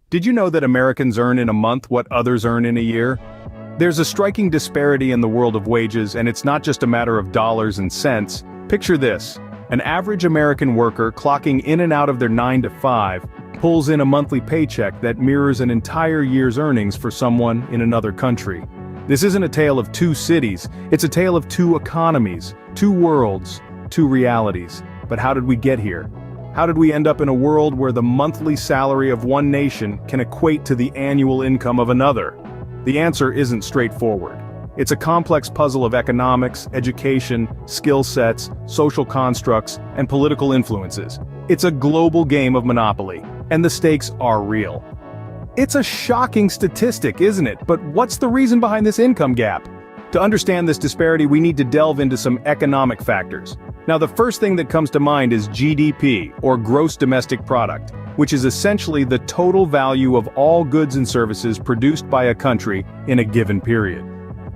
Did you know that Americans earn in a month what others earn in a year? There's a striking disparity in the world of wages, and it's not just a matter of dollars and cents. Picture this. An average American worker clocking in and out of their 9 to 5 pulls in a monthly paycheck that mirrors an entire year's earnings for someone in another country. This isn't a tale of two cities, it's a tale of two economies, two worlds, two realities. But how did we get here? How did we end up in a world where the monthly salary of one nation can equate to the annual income of another? The answer isn't straightforward. It's a complex puzzle of economics, education, skill sets, social constructs, and political influences. It's a global game of monopoly, and the stakes are real. It's a shocking statistic, isn't it? But what's the reason behind this income gap? To understand this disparity, we need to delve into some economic factors. Now, the first thing that comes to mind is GDP, or Gross Domestic Product, which is essentially the total value of all goods and services produced by a country in a given period.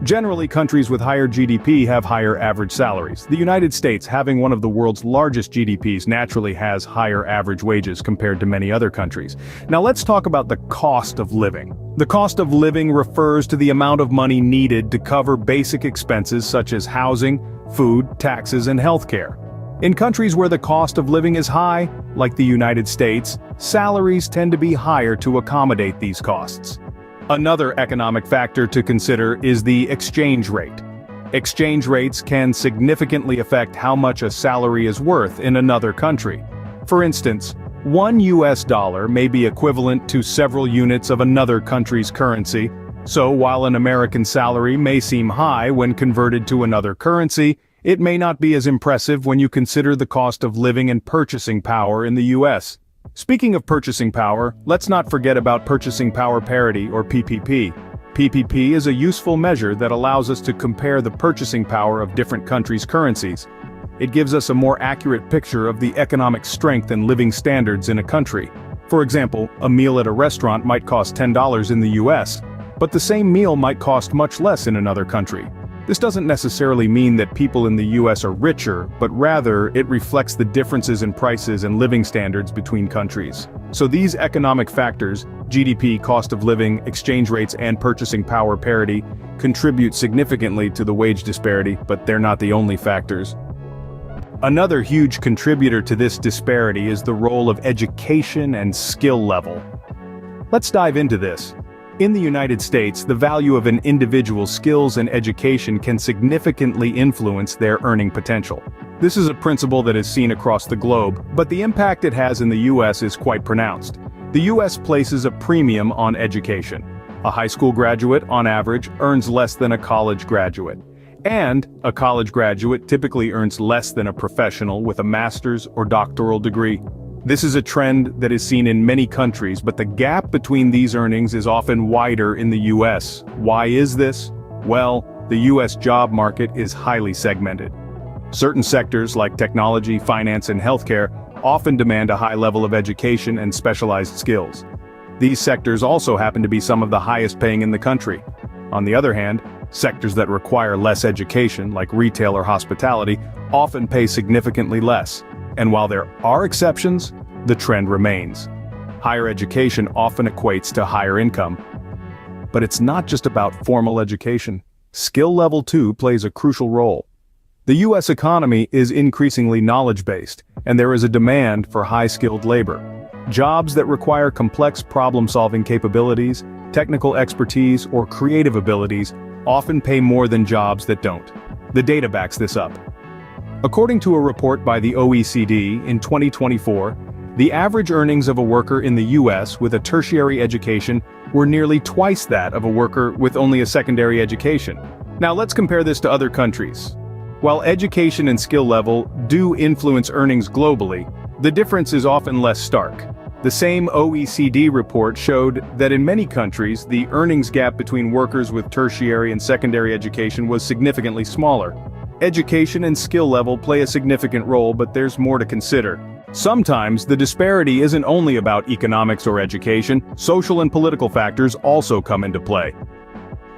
Generally, countries with higher GDP have higher average salaries. The United States, having one of the world's largest GDPs, naturally has higher average wages compared to many other countries. Now let's talk about the cost of living. The cost of living refers to the amount of money needed to cover basic expenses such as housing, food, taxes, and healthcare. In countries where the cost of living is high, like the United States, salaries tend to be higher to accommodate these costs. Another economic factor to consider is the exchange rate. Exchange rates can significantly affect how much a salary is worth in another country. For instance, $1 US may be equivalent to several units of another country's currency, so while an American salary may seem high when converted to another currency, it may not be as impressive when you consider the cost of living and purchasing power in the US. Speaking of purchasing power, let's not forget about purchasing power parity, or PPP. PPP is a useful measure that allows us to compare the purchasing power of different countries' currencies. It gives us a more accurate picture of the economic strength and living standards in a country. For example, a meal at a restaurant might cost $10 in the US, but the same meal might cost much less in another country. This doesn't necessarily mean that people in the US are richer, but rather it reflects the differences in prices and living standards between countries. So these economic factors, GDP, cost of living, exchange rates, and purchasing power parity, contribute significantly to the wage disparity, but they're not the only factors. Another huge contributor to this disparity is the role of education and skill level. Let's dive into this. In the United States, the value of an individual's skills and education can significantly influence their earning potential. This is a principle that is seen across the globe, but the impact it has in the US is quite pronounced. The US places a premium on education. A high school graduate, on average, earns less than a college graduate. And a college graduate typically earns less than a professional with a master's or doctoral degree. This is a trend that is seen in many countries, but the gap between these earnings is often wider in the US. Why is this? Well, the US job market is highly segmented. Certain sectors like technology, finance, and healthcare often demand a high level of education and specialized skills. These sectors also happen to be some of the highest paying in the country. On the other hand, sectors that require less education, like retail or hospitality, often pay significantly less. And while there are exceptions, the trend remains. Higher education often equates to higher income. But it's not just about formal education. Skill level too plays a crucial role. The US economy is increasingly knowledge-based, and there is a demand for high-skilled labor. Jobs that require complex problem-solving capabilities, technical expertise, or creative abilities often pay more than jobs that don't. The data backs this up. According to a report by the OECD in 2024, the average earnings of a worker in the US with a tertiary education were nearly twice that of a worker with only a secondary education. Now let's compare this to other countries. While education and skill level do influence earnings globally, the difference is often less stark. The same OECD report showed that in many countries, the earnings gap between workers with tertiary and secondary education was significantly smaller. Education and skill level play a significant role, but there's more to consider. Sometimes the disparity isn't only about economics or education, social and political factors also come into play.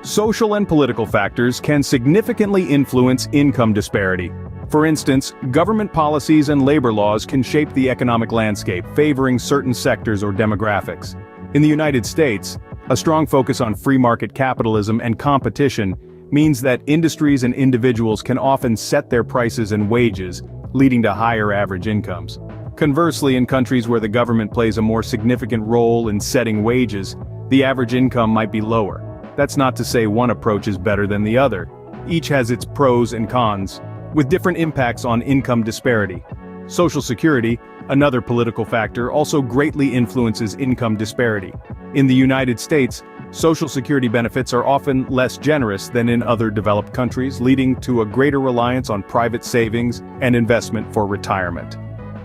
Social and political factors can significantly influence income disparity. For instance, government policies and labor laws can shape the economic landscape, favoring certain sectors or demographics. In the United States, a strong focus on free market capitalism and competition means that industries and individuals can often set their prices and wages, leading to higher average incomes. Conversely, in countries where the government plays a more significant role in setting wages, the average income might be lower. That's not to say one approach is better than the other. Each has its pros and cons, with different impacts on income disparity. Social Security, another political factor, also greatly influences income disparity. In the United States, Social Security benefits are often less generous than in other developed countries, leading to a greater reliance on private savings and investment for retirement.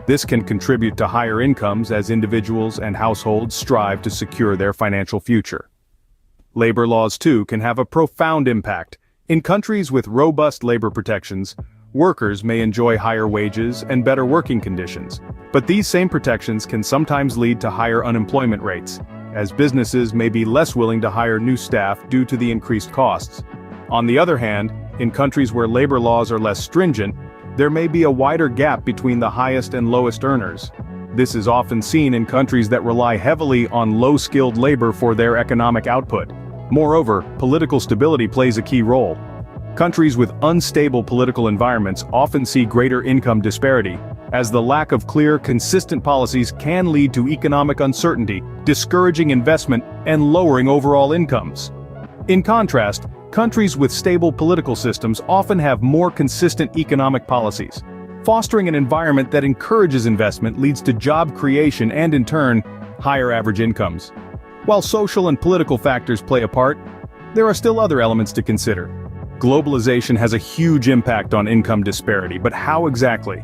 This can contribute to higher incomes as individuals and households strive to secure their financial future. Labor laws, too, can have a profound impact. In countries with robust labor protections, workers may enjoy higher wages and better working conditions. But these same protections can sometimes lead to higher unemployment rates, as businesses may be less willing to hire new staff due to the increased costs. On the other hand, in countries where labor laws are less stringent, there may be a wider gap between the highest and lowest earners. This is often seen in countries that rely heavily on low-skilled labor for their economic output. Moreover, political stability plays a key role. Countries with unstable political environments often see greater income disparity, as the lack of clear, consistent policies can lead to economic uncertainty, discouraging investment, and lowering overall incomes. In contrast, countries with stable political systems often have more consistent economic policies. Fostering an environment that encourages investment leads to job creation and, in turn, higher average incomes. While social and political factors play a part, there are still other elements to consider. Globalization has a huge impact on income disparity, but how exactly?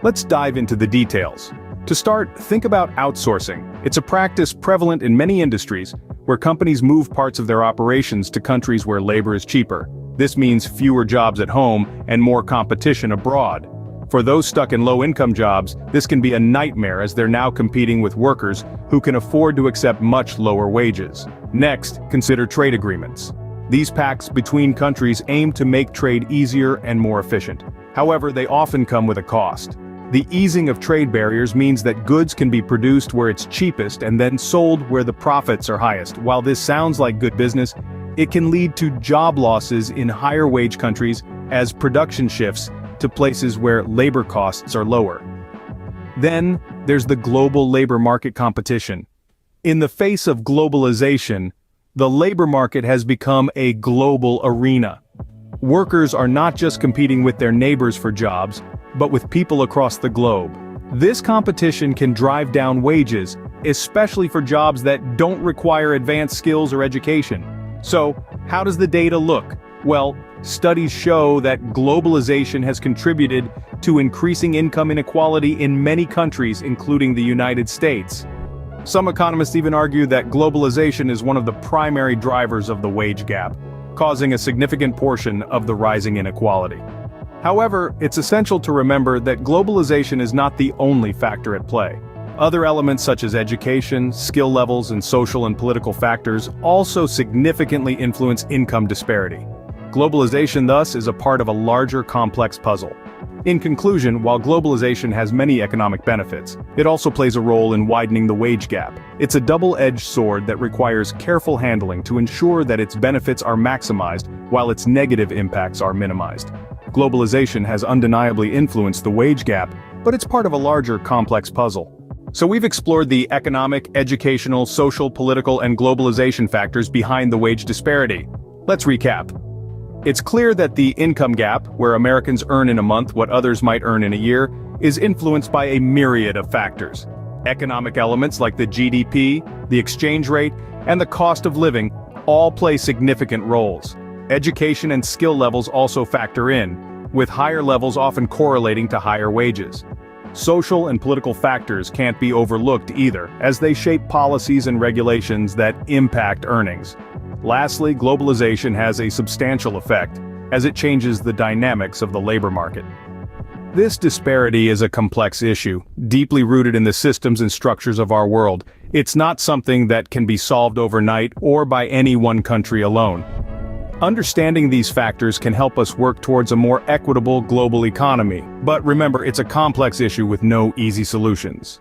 Let's dive into the details. To start, think about outsourcing. It's a practice prevalent in many industries, where companies move parts of their operations to countries where labor is cheaper. This means fewer jobs at home and more competition abroad. For those stuck in low-income jobs, this can be a nightmare as they're now competing with workers who can afford to accept much lower wages. Next, consider trade agreements. These pacts between countries aim to make trade easier and more efficient. However, they often come with a cost. The easing of trade barriers means that goods can be produced where it's cheapest and then sold where the profits are highest. While this sounds like good business, it can lead to job losses in higher wage countries as production shifts to places where labor costs are lower. Then, there's the global labor market competition. In the face of globalization, the labor market has become a global arena. Workers are not just competing with their neighbors for jobs, but with people across the globe. This competition can drive down wages, especially for jobs that don't require advanced skills or education. So, how does the data look? Well, studies show that globalization has contributed to increasing income inequality in many countries, including the United States. Some economists even argue that globalization is one of the primary drivers of the wage gap, causing a significant portion of the rising inequality. However, it's essential to remember that globalization is not the only factor at play. Other elements such as education, skill levels, and social and political factors also significantly influence income disparity. Globalization, thus, is a part of a larger complex puzzle. In conclusion, while globalization has many economic benefits, it also plays a role in widening the wage gap. It's a double-edged sword that requires careful handling to ensure that its benefits are maximized while its negative impacts are minimized. Globalization has undeniably influenced the wage gap, but it's part of a larger, complex puzzle. So we've explored the economic, educational, social, political, and globalization factors behind the wage disparity. Let's recap. It's clear that the income gap, where Americans earn in a month what others might earn in a year, is influenced by a myriad of factors. Economic elements like the GDP, the exchange rate, and the cost of living all play significant roles. Education and skill levels also factor in, with higher levels often correlating to higher wages. Social and political factors can't be overlooked either, as they shape policies and regulations that impact earnings. Lastly, globalization has a substantial effect, as it changes the dynamics of the labor market. This disparity is a complex issue, deeply rooted in the systems and structures of our world. It's not something that can be solved overnight or by any one country alone. Understanding these factors can help us work towards a more equitable global economy, but remember, it's a complex issue with no easy solutions.